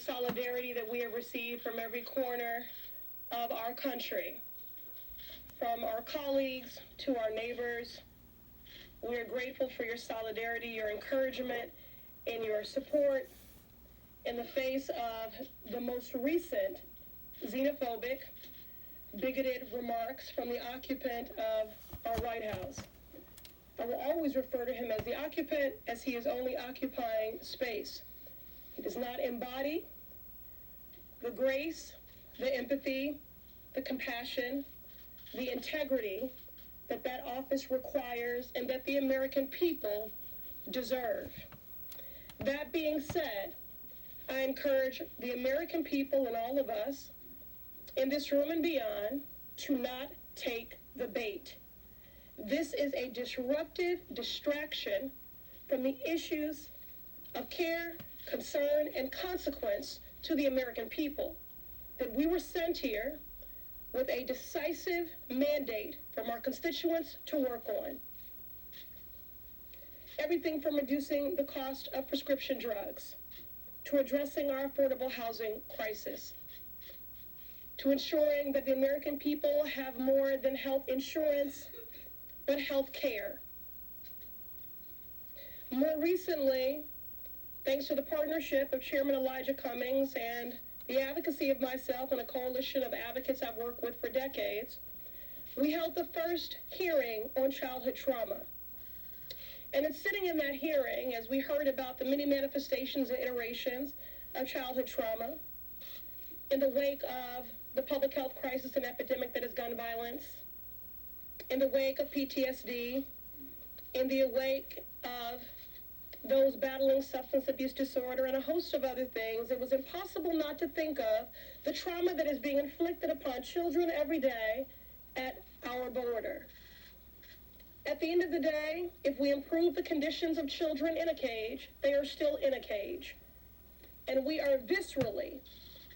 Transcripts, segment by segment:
solidarity that we have received from every corner of our country, from our colleagues to our neighbors. We are grateful for your solidarity, your encouragement, and your support in the face of the most recent xenophobic, bigoted remarks from the occupant of our White House. I will always refer to him as the occupant, as he is only occupying space. He does not embody the grace, the empathy, the compassion, the integrity that that office requires and that the American people deserve. That being said, I encourage the American people and all of us in this room and beyond to not take the bait. This is a disruptive distraction from the issues of care, concern, and consequence to the American people. That we were sent here with a decisive mandate from our constituents to work on. Everything from reducing the cost of prescription drugs, to addressing our affordable housing crisis, to ensuring that the American people have more than health insurance, but health care. More recently, thanks to the partnership of Chairman Elijah Cummings and the advocacy of myself and a coalition of advocates I've worked with for decades, we held the first hearing on childhood trauma. And it's sitting in that hearing as we heard about the many manifestations and iterations of childhood trauma in the wake of the public health crisis and epidemic that is gun violence, in the wake of PTSD, in the wake of those battling substance abuse disorder and a host of other things. It was impossible not to think of the trauma that is being inflicted upon children every day at our border. At the end of the day, if we improve the conditions of children in a cage, they are still in a cage. And we are viscerally,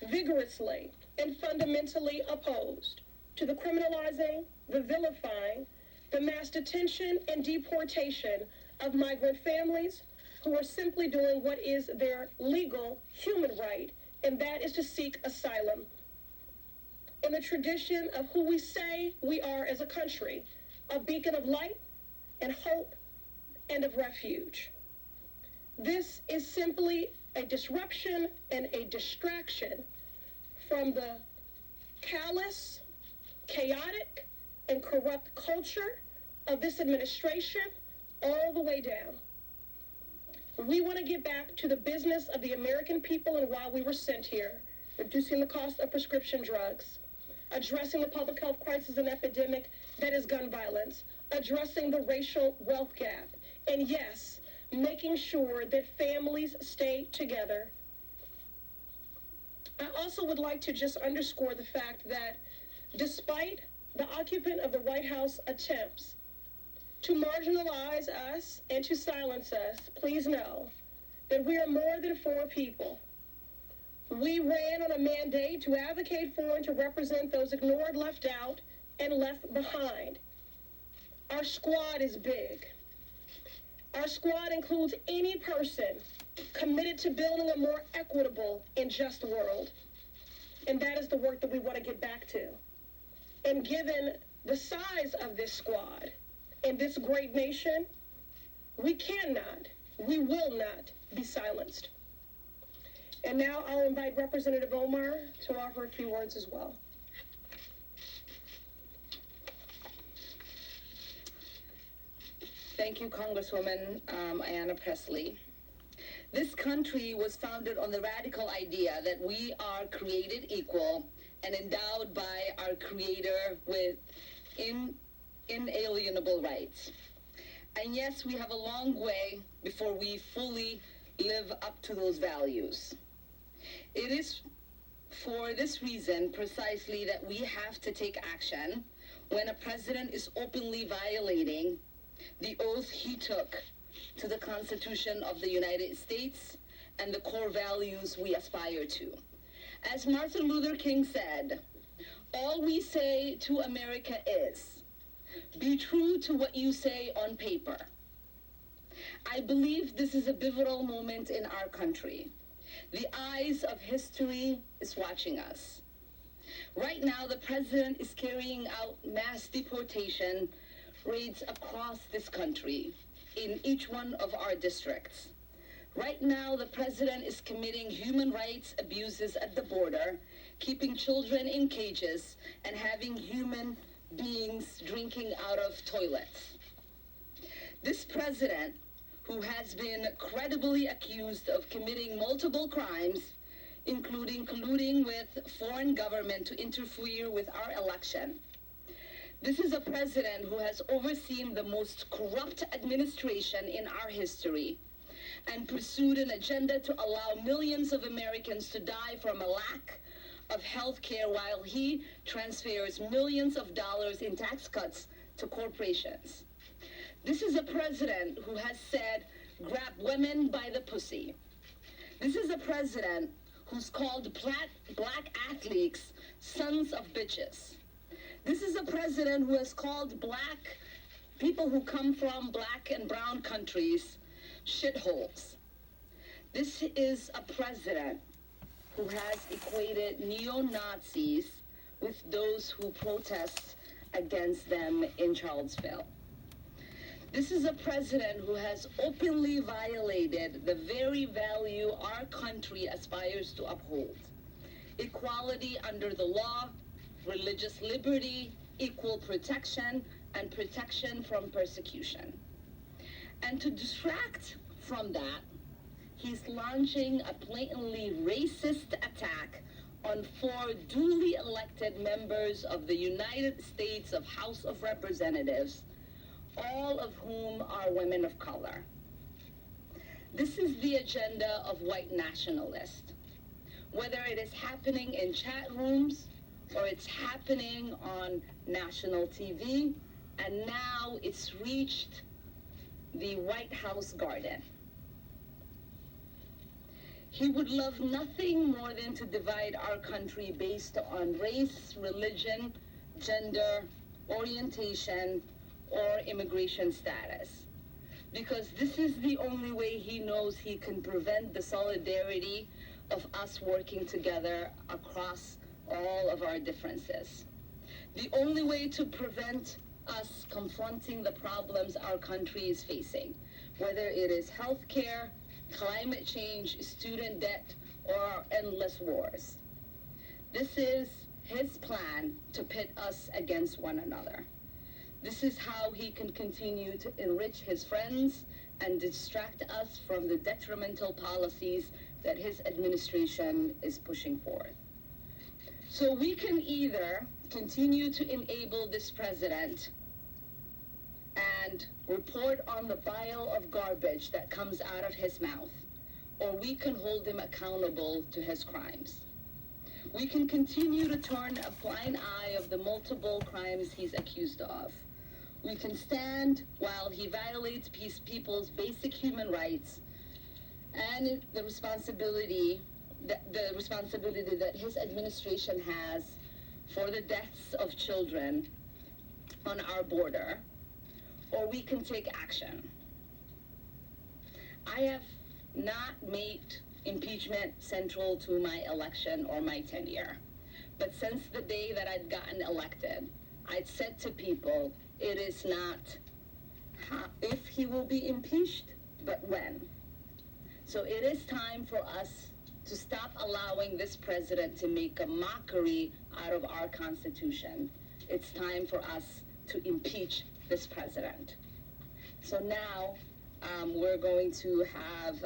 vigorously, and fundamentally opposed to the criminalizing, the vilifying, the mass detention and deportation of migrant families who are simply doing what is their legal human right, and that is to seek asylum. In the tradition of who we say we are as a country, a beacon of light and hope and of refuge. This is simply a disruption and a distraction from the callous, chaotic, and corrupt culture of this administration all the way down. We want to get back to the business of the American people and why we were sent here, reducing the cost of prescription drugs, addressing the public health crisis and epidemic that is gun violence, addressing the racial wealth gap, and yes, making sure that families stay together. I also would like to just underscore the fact that despite the occupant of the White House attempts to marginalize us and to silence us, please know that we are more than four people. We ran on a mandate to advocate for and to represent those ignored, left out, and left behind. Our squad is big. Our squad includes any person committed to building a more equitable and just world. And that is the work that we want to get back to. And given the size of this squad and this great nation, we cannot, we will not be silenced. And now I'll invite Representative Omar to offer a few words as well. Thank you, Congresswoman Ayanna Pressley. This country was founded on the radical idea that we are created equal and endowed by our Creator with inalienable rights. And yes, we have a long way before we fully live up to those values. It is for this reason precisely that we have to take action when a president is openly violating the oath he took to the Constitution of the United States and the core values we aspire to. As Martin Luther King said, all we say to America is, be true to what you say on paper. I believe this is a pivotal moment in our country. The eyes of history is watching us. Right now, the president is carrying out mass deportation raids across this country in each one of our districts. Right now, the president is committing human rights abuses at the border, keeping children in cages, and having human beings drinking out of toilets. This president, who has been credibly accused of committing multiple crimes, including colluding with foreign government to interfere with our election. This is a president who has overseen the most corrupt administration in our history and pursued an agenda to allow millions of Americans to die from a lack of health care while he transfers millions of dollars in tax cuts to corporations. This is a president who has said, grab women by the pussy. This is a president who's called black athletes sons of bitches. This is a president who has called black people who come from black and brown countries shitholes. This is a president who has equated neo-Nazis with those who protest against them in Charlottesville. This is a president who has openly violated the very value our country aspires to uphold: equality under the law, religious liberty, equal protection, and protection from persecution. And to distract from that, he's launching a blatantly racist attack on 4 duly elected members of the United States of House of Representatives, all of whom are women of color. This is the agenda of white nationalists. Whether it is happening in chat rooms or it's happening on national TV, and now it's reached the White House garden. He would love nothing more than to divide our country based on race, religion, gender, orientation, or immigration status. Because this is the only way he knows he can prevent the solidarity of us working together across all of our differences. The only way to prevent us confronting the problems our country is facing, whether it is healthcare, climate change, student debt, or endless wars. This is his plan to pit us against one another. This is how he can continue to enrich his friends and distract us from the detrimental policies that his administration is pushing forth. So we can either continue to enable this president and report on the bile of garbage that comes out of his mouth, or we can hold him accountable to his crimes. We can continue to turn a blind eye of the multiple crimes he's accused of. We can stand while he violates people's basic human rights and the responsibility that his administration has for the deaths of children on our border, or we can take action. I have not made impeachment central to my election or my tenure, but since the day that I'd gotten elected, I'd said to people, it is not if he will be impeached, but when. So it is time for us to stop allowing this president to make a mockery out of our Constitution. It's time for us to impeach this president. So now we're going to have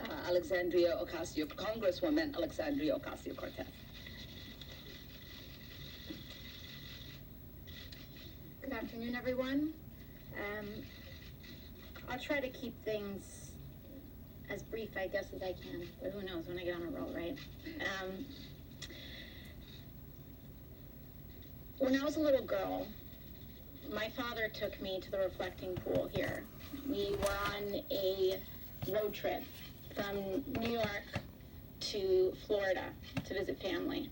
Congresswoman Alexandria Ocasio-Cortez. Good afternoon, everyone. I'll try to keep things as brief, I guess, as I can, but who knows when I get on a roll, right? When I was a little girl, my father took me to the reflecting pool here. We were on a road trip from New York to Florida to visit family.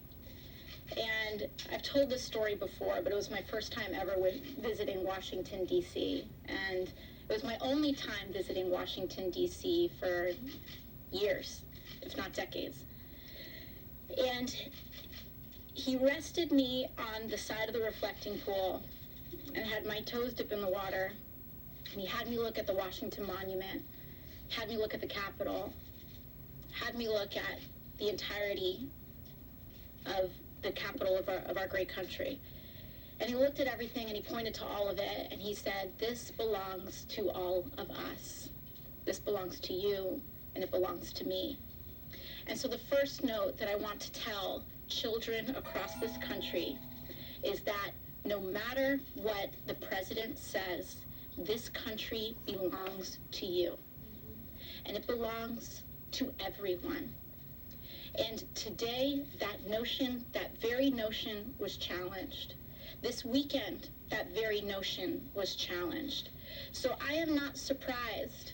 And I've told this story before, but it was my first time ever visiting Washington, D.C. And it was my only time visiting Washington, D.C. for years, if not decades. And he rested me on the side of the reflecting pool and had my toes dip in the water. And he had me look at the Washington Monument, had me look at the Capitol, had me look at the entirety of the capital of our great country. And he looked at everything and he pointed to all of it and he said, this belongs to all of us. This belongs to you and it belongs to me. And so the first note that I want to tell children across this country is that no matter what the president says, this country belongs to you. And it belongs to everyone. And today, that very notion was challenged. This weekend, that very notion was challenged. So I am not surprised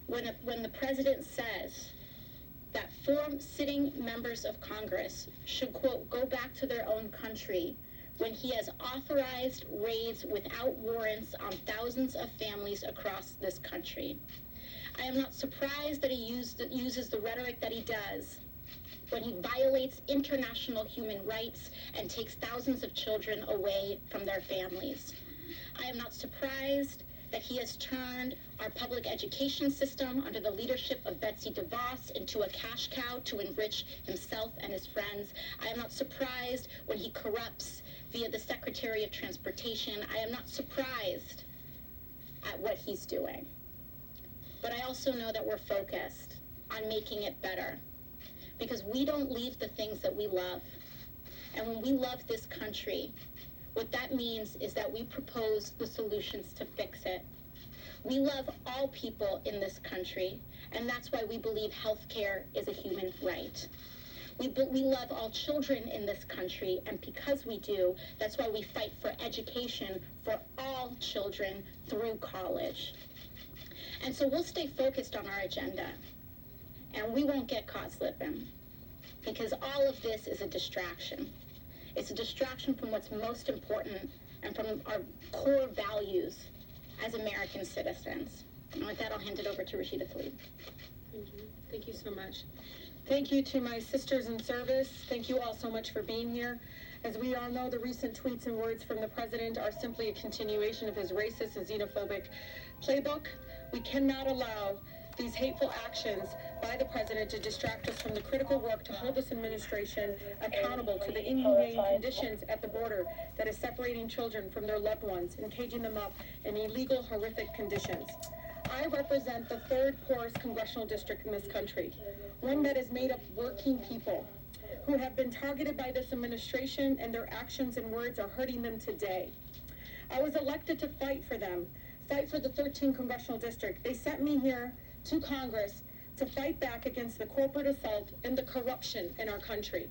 when the president says that 4 sitting members of Congress should, quote, go back to their own country when he has authorized raids without warrants on thousands of families across this country. I am not surprised that he uses the rhetoric that he does when he violates international human rights and takes thousands of children away from their families. I am not surprised that he has turned our public education system under the leadership of Betsy DeVos into a cash cow to enrich himself and his friends. I am not surprised when he corrupts via the Secretary of Transportation. I am not surprised at what he's doing. But I also know that we're focused on making it better, because we don't leave the things that we love. And when we love this country, what that means is that we propose the solutions to fix it. We love all people in this country, and that's why we believe health care is a human right. We love all children in this country, and because we do, that's why we fight for education for all children through college. And so we'll stay focused on our agenda, and we won't get caught slipping, because all of this is a distraction. It's a distraction from what's most important and from our core values as American citizens. And with that, I'll hand it over to Rashida Tlaib. Thank you. Thank you so much. Thank you to my sisters in service. Thank you all so much for being here. As we all know, the recent tweets and words from the president are simply a continuation of his racist and xenophobic playbook. We cannot allow these hateful actions by the president to distract us from the critical work to hold this administration accountable to the inhumane conditions at the border that is separating children from their loved ones and caging them up in illegal, horrific conditions. I represent the 3rd poorest congressional district in this country, one that is made up of working people who have been targeted by this administration, and their actions and words are hurting them today. I was elected to fight for them, fight for the 13th congressional district. They sent me here to Congress to fight back against the corporate assault and the corruption in our country.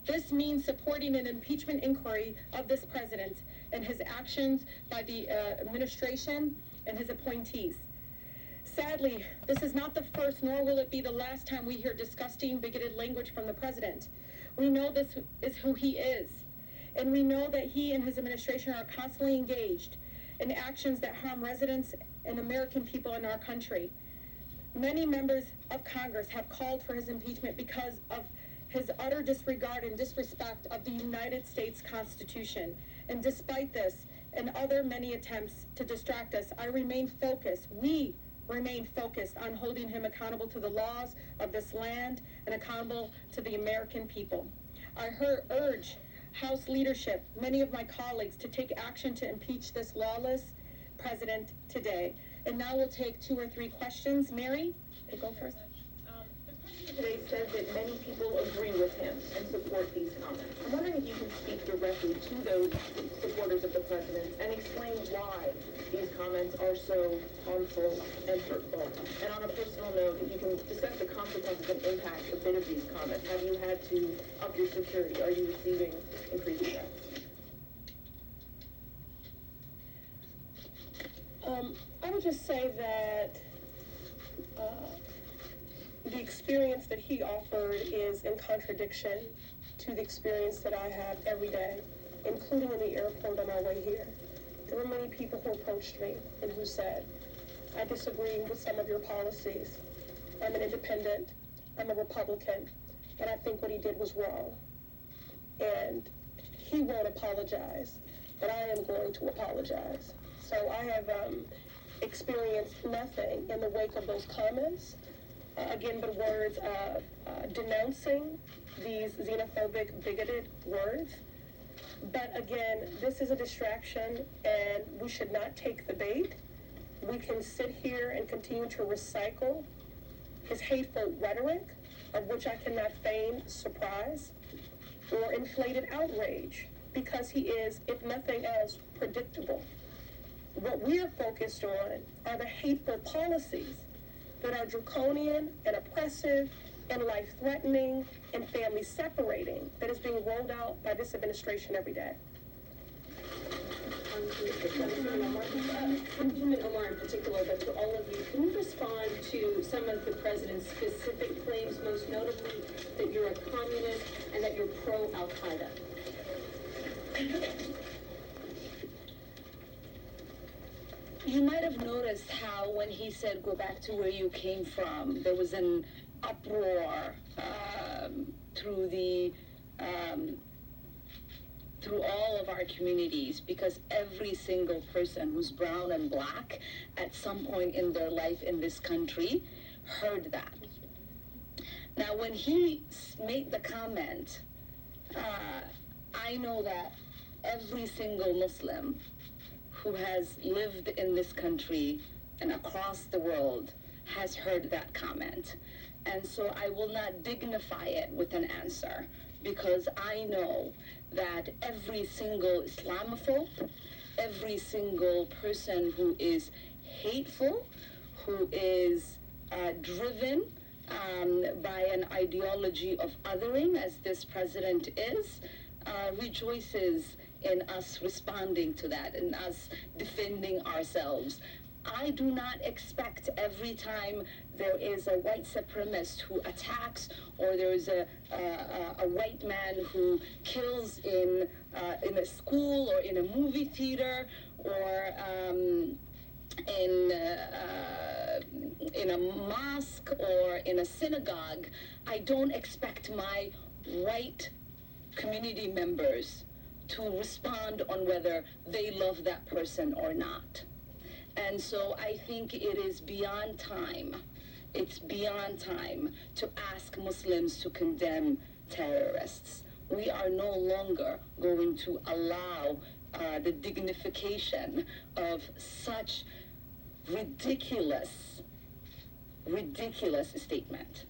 This means supporting an impeachment inquiry of this president and his actions by the administration and his appointees. Sadly, this is not the first, nor will it be the last time we hear disgusting, bigoted language from the president. We know this is who he is, and we know that he and his administration are constantly engaged in actions that harm residents and American people in our country. Many members of Congress have called for his impeachment because of his utter disregard and disrespect of the United States Constitution. And despite this and other many attempts to distract us, I remain focused. We remain focused on holding him accountable to the laws of this land and accountable to the American people. I urge House leadership, many of my colleagues, to take action to impeach this lawless president today. And now we'll take 2 or 3 questions. Mary, we'll go first. The president today said that many people agree with him and support these comments. I'm wondering if you can speak directly to those supporters of the president and explain why these comments are so harmful and hurtful. And on a personal note, if you can discuss the consequences and impact a bit of these comments. Have you had to up your security? Are you receiving increased threats? I would just say that the experience that he offered is in contradiction to the experience that I have every day, including in the airport on our way here. There were many people who approached me and who said, I disagree with some of your policies. I'm an independent I'm a Republican, and I think what he did was wrong. And he won't apologize, but I am going to apologize. So I have experienced nothing in the wake of those comments, again, but words denouncing these xenophobic, bigoted words. But again, this is a distraction, and we should not take the bait. We can sit here and continue to recycle his hateful rhetoric, of which I cannot feign surprise or inflated outrage, because he is, if nothing else, predictable. What we are focused on are the hateful policies that are draconian and oppressive and life-threatening and family-separating that is being rolled out by this administration every day. Councilman Omar in particular, but to all of you, can you respond to some of the president's specific claims, most notably that you're a communist and that you're pro-Al-Qaeda? You might have noticed how when he said, go back to where you came from, there was an uproar through all of our communities, because every single person who's brown and black at some point in their life in this country heard that. Now, when he made the comment, I know that every single Muslim who has lived in this country and across the world has heard that comment. And so I will not dignify it with an answer, because I know that every single Islamophobe, every single person who is hateful, who is driven by an ideology of othering, as this president is, rejoices in us responding to that, in us defending ourselves. I do not expect every time there is a white supremacist who attacks, or there is a white man who kills in a school or in a movie theater, or in a mosque or in a synagogue. I don't expect my white community members to respond on whether they love that person or not. And so I think it is beyond time. It's beyond time to ask Muslims to condemn terrorists. We are no longer going to allow the dignification of such ridiculous statement.